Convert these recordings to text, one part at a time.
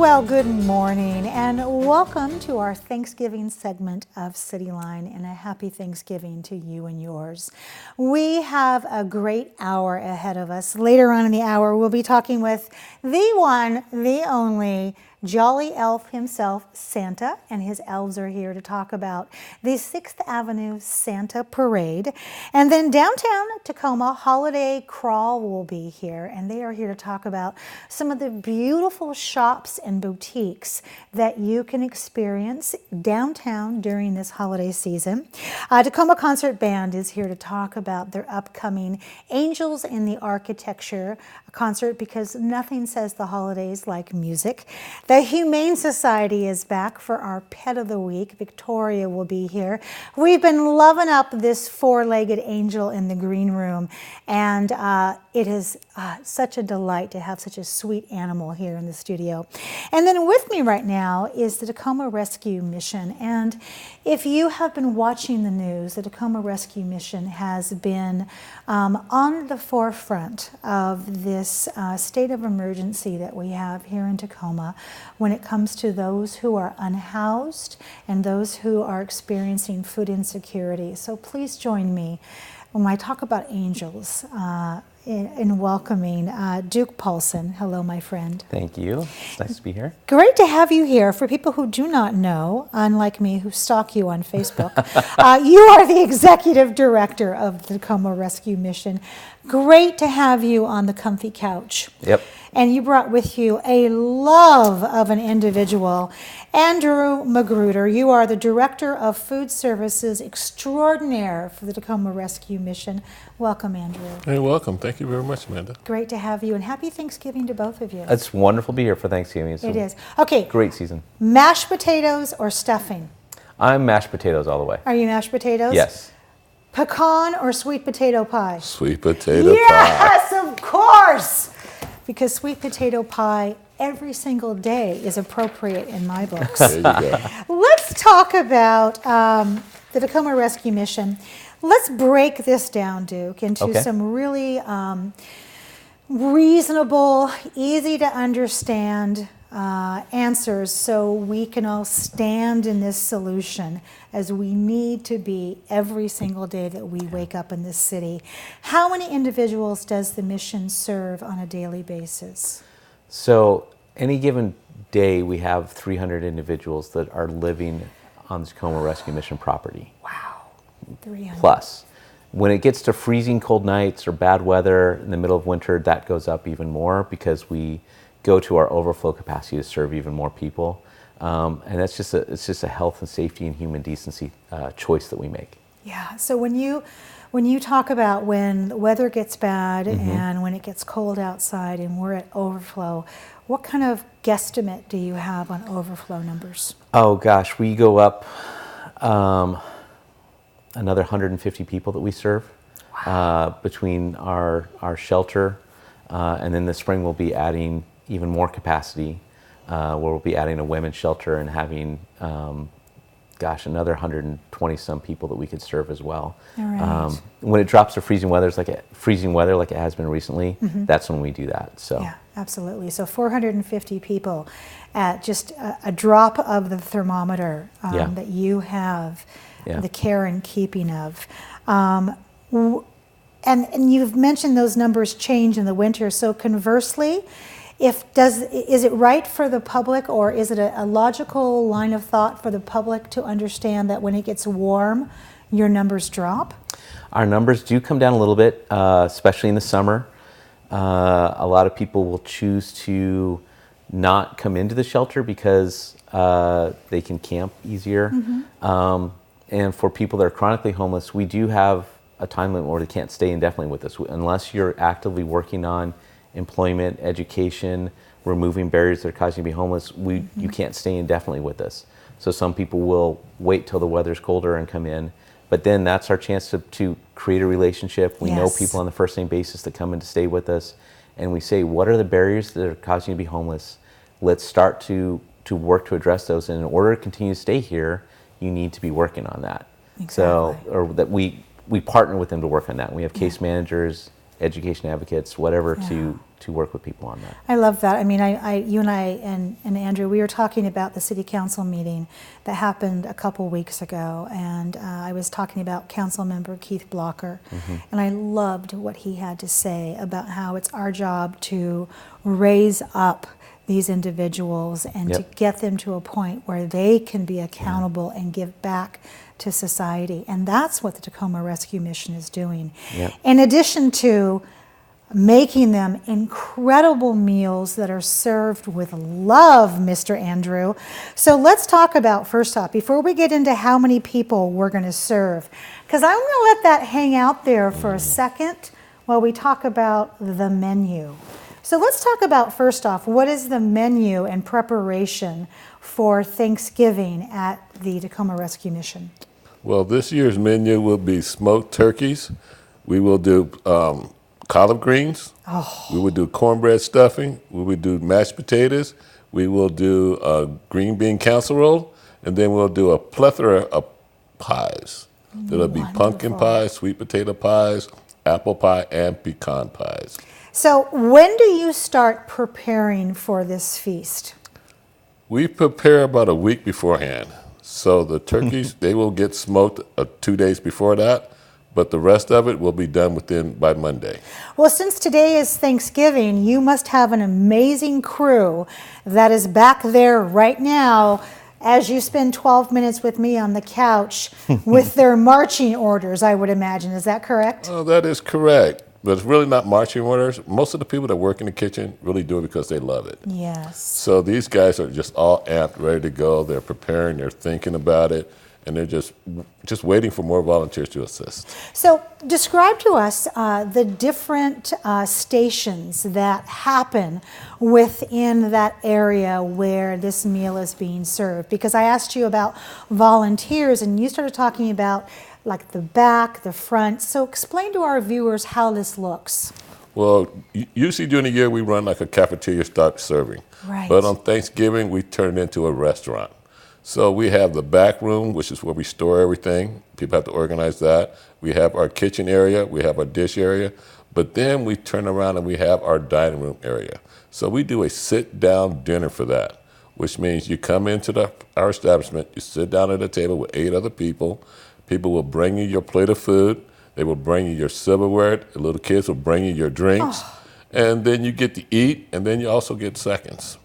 Well, good morning and welcome to our Thanksgiving segment of CityLine, and a happy Thanksgiving to you and yours. We have a great hour ahead of us. Later on in the hour, we'll be talking with the one, the only, Jolly Elf himself, Santa, and his elves are here to talk about the 6th Avenue Santa Parade. And then downtown Tacoma Holiday Crawl will be here, and they are here to talk about some of the beautiful shops and boutiques that you can experience downtown during this holiday season. Tacoma Concert Band is here to talk about their upcoming Angels in the Architecture concert, because nothing says the holidays like music. The Humane Society is back for our Pet of the Week. Victoria will be here. We've been loving up this four-legged angel in the green room, and it is such a delight to have such a sweet animal here in the studio. And then with me right now is the Tacoma Rescue Mission. And if you have been watching the news, the Tacoma Rescue Mission has been on the forefront of this state of emergency that we have here in Tacoma when it comes to those who are unhoused and those who are experiencing food insecurity. So please join me when I talk about angels in welcoming Duke Paulson. Hello, my friend. Thank you. It's nice to be here. Great to have you here. For people who do not know, unlike me who stalk you on Facebook, you are the executive director of the Tacoma Rescue Mission. Great to have you on the comfy couch. Yep. And you brought with you a love of an individual, Andrew McGruder. You are the Director of Food Services Extraordinaire for the Tacoma Rescue Mission. Welcome, Andrew. Hey, welcome. Thank you very much, Amanda. Great to have you, and happy Thanksgiving to both of you. It's wonderful to be here for Thanksgiving. It is. Okay. Great season. Mashed potatoes or stuffing? I'm mashed potatoes all the way. Are you mashed potatoes? Yes. Pecan or sweet potato pie? Sweet potato pie. Yes, of course! Because sweet potato pie every single day is appropriate in my books. There you go. Let's talk about the Tacoma Rescue Mission. Let's break this down, Duke, into some really reasonable, easy to understand answers, so we can all stand in this solution as we need to be every single day that we wake up in this city. How many individuals does the mission serve on a daily basis? So any given day we have 300 individuals that are living on the Tacoma Rescue Mission property. Wow, 300. Plus. When it gets to freezing cold nights or bad weather in the middle of winter, that goes up even more because we go to our overflow capacity to serve even more people. And that's just it's just a health and safety and human decency choice that we make. Yeah, so when you talk about when the weather gets bad and when it gets cold outside and we're at overflow, what kind of guesstimate do you have on overflow numbers? Oh gosh, we go up another 150 people that we serve. Wow. Between our shelter, and then this spring we'll be adding even more capacity, where we'll be adding a women's shelter and having, another 120 some people that we could serve as well. All right. When it drops to freezing weather like it has been recently, that's when we do that. So yeah, absolutely. So 450 people at just a drop of the thermometer that you have the care and keeping of. And you've mentioned those numbers change in the winter. So conversely, is it right for the public, or is it a logical line of thought for the public to understand that when it gets warm, your numbers drop? Our numbers do come down a little bit, especially in the summer. A lot of people will choose to not come into the shelter because they can camp easier. And for people that are chronically homeless, we do have a time limit where they can't stay indefinitely with us. Unless you're actively working on employment, education, removing barriers that are causing you to be homeless, you can't stay indefinitely with us. So some people will wait till the weather's colder and come in, but then that's our chance to create a relationship. We know people on the first name basis that come in to stay with us, and we say, what are the barriers that are causing you to be homeless? Let's start to work to address those, and in order to continue to stay here, you need to be working on that. Exactly. So, or that we partner with them to work on that. We have case managers, education advocates, whatever, to work with people on that. I love that. I mean, you and I and Andrew, we were talking about the city council meeting that happened a couple weeks ago, and I was talking about council member Keith Blocker, and I loved what he had to say about how it's our job to raise up these individuals and to get them to a point where they can be accountable and give back to society. And that's what the Tacoma Rescue Mission is doing. In addition to making them incredible meals that are served with love, Mr. Andrew. So let's talk about, first off, before we get into how many people we're going to serve, because I'm going to let that hang out there for a second while we talk about the menu. So let's talk about, first off, what is the menu and preparation for Thanksgiving at the Tacoma Rescue Mission? Well, this year's menu will be smoked turkeys. We will do collard greens. We will do cornbread stuffing. We will do mashed potatoes. We will do a green bean casserole. And then we'll do a plethora of pies. There'll be pumpkin pie, sweet potato pies, apple pie, and pecan pies. So when do you start preparing for this feast? We prepare about a week beforehand. So the turkeys, they will get smoked 2 days before that, but the rest of it will be done by Monday. Well, since today is Thanksgiving, you must have an amazing crew that is back there right now as you spend 12 minutes with me on the couch with their marching orders, I would imagine. Is that correct? Oh, that is correct. But it's really not marching orders. Most of the people that work in the kitchen really do it because they love it. Yes. So these guys are just all amped, ready to go. They're preparing, they're thinking about it, and they're just waiting for more volunteers to assist. So describe to us the different stations that happen within that area where this meal is being served. Because I asked you about volunteers, and you started talking about like the back, the front. So explain to our viewers how this looks. Well, usually during the year we run like a cafeteria style serving. Right. But on Thanksgiving we turn it into a restaurant. So we have the back room, which is where we store everything. People have to organize that. We have our kitchen area, we have our dish area, but then we turn around and we have our dining room area. So we do a sit-down dinner for that, which means you come into our establishment, you sit down at a table with 8 other people. People will bring you your plate of food. They will bring you your silverware. The little kids will bring you your drinks. And then you get to eat, and then you also get seconds.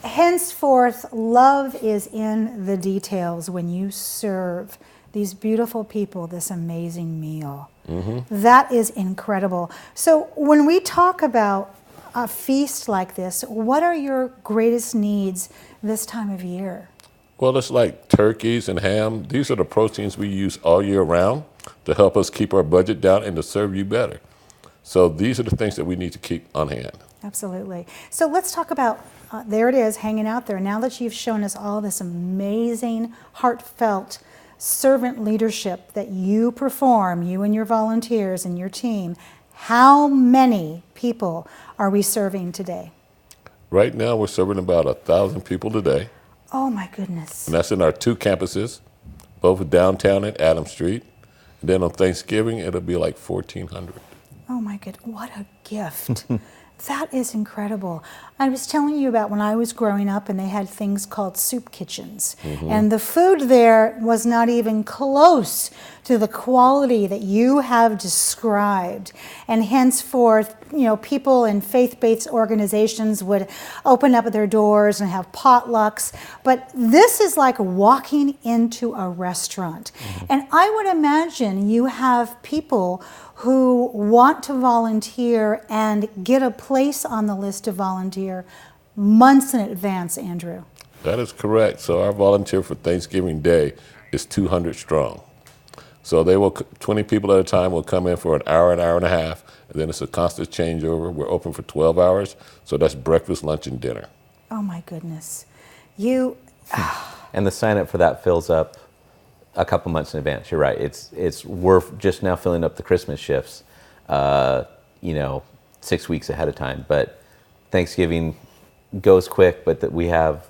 Henceforth, love is in the details when you serve these beautiful people this amazing meal. That is incredible. So when we talk about a feast like this, what are your greatest needs this time of year? Well, it's like turkeys and ham. These are the proteins we use all year round to help us keep our budget down and to serve you better. So these are the things that we need to keep on hand. Absolutely. So let's talk about, there it is, hanging out there. Now that you've shown us all this amazing, heartfelt servant leadership that you perform, you and your volunteers and your team, how many people are we serving today? Right now, we're serving about 1,000 people today. Oh my goodness. And that's in our 2 campuses, both downtown and Adams Street. And then on Thanksgiving, it'll be like 1,400. Oh my goodness, what a gift. That is incredible. I was telling you about when I was growing up and they had things called soup kitchens. And the food there was not even close to the quality that you have described. And henceforth, you know, people in faith-based organizations would open up their doors and have potlucks. But this is like walking into a restaurant. And I would imagine you have people who want to volunteer and get a place on the list to volunteer months in advance, Andrew. That is correct. So our volunteer for Thanksgiving Day is 200 strong. So they will, 20 people at a time will come in for an hour and a half, and then it's a constant changeover. We're open for 12 hours, so that's breakfast, lunch, and dinner. Oh my goodness. And the sign up for that fills up a couple months in advance. You're right. We're just now filling up the Christmas shifts, 6 weeks ahead of time. But Thanksgiving goes quick, but we have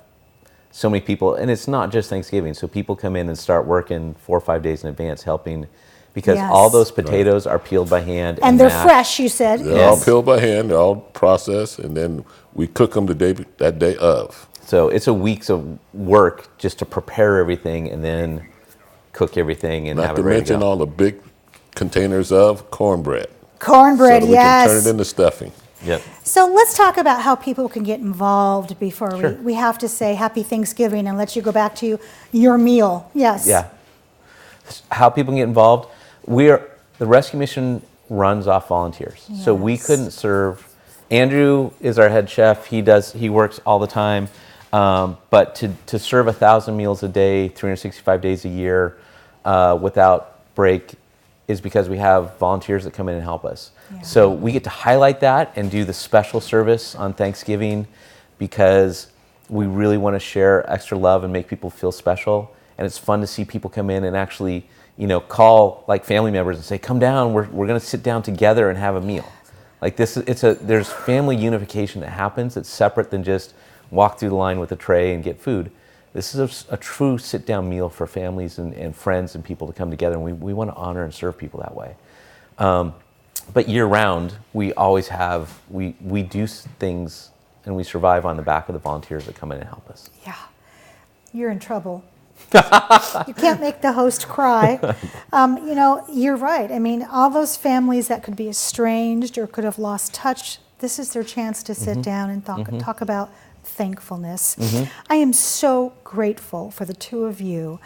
so many people, and it's not just Thanksgiving. So people come in and start working 4 or 5 days in advance, helping because Yes. all those potatoes are peeled by hand. And they're mashed. fresh, you said. They're all Yes. peeled by hand. They're all processed, and then we cook them that day of. So it's a week's of work just to prepare everything and then cook everything and Not have to it ready mention to go. all the big containers of cornbread. Cornbread, so that we yes. can turn it into stuffing. Yep. So let's talk about how people can get involved before Sure. we have to say Happy Thanksgiving and let you go back to your meal. Yes. Yeah. How people can get involved. The rescue mission runs off volunteers. So we Yes. couldn't serve. Andrew is our head chef. He works all the time. But to serve 1,000 meals a day, 365 days a year, without break, is because we have volunteers that come in and help us. Yeah. So we get to highlight that and do the special service on Thanksgiving because we really want to share extra love and make people feel special. And it's fun to see people come in and actually, call like family members and say, "Come down. We're going to sit down together and have a meal." Like there's family unification that happens. It's separate than just walk through the line with a tray and get food. This is a true sit-down meal for families and friends and people to come together, and we want to honor and serve people that way. But year-round, we always we do things, and we survive on the back of the volunteers that come in and help us. Yeah. You're in trouble. You can't make the host cry. You're right. I mean, all those families that could be estranged or could have lost touch, this is their chance to sit down and talk about thankfulness. I am so grateful for the two of you.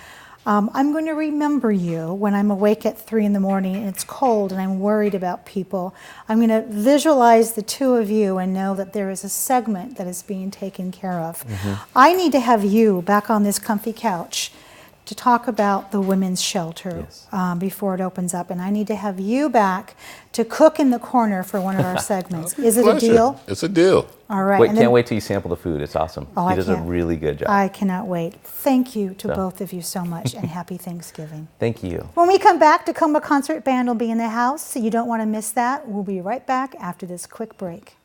I'm going to remember you when I'm awake at 3 in the morning and it's cold and I'm worried about people. I'm going to visualize the two of you and know that there is a segment that is being taken care of. I need to have you back on this comfy couch to talk about the women's shelter before it opens up. And I need to have you back to cook in the corner for one of our segments. Is it a Pleasure. deal? It's a deal. All right. Wait, And can't then- wait till you sample the food. It's awesome. Oh, He I does a can't. really good job. I cannot wait. Thank you to both of you so much, and happy Thanksgiving. Thank you. When we come back, Tacoma Concert Band will be in the house, so you don't want to miss that. We'll be right back after this quick break.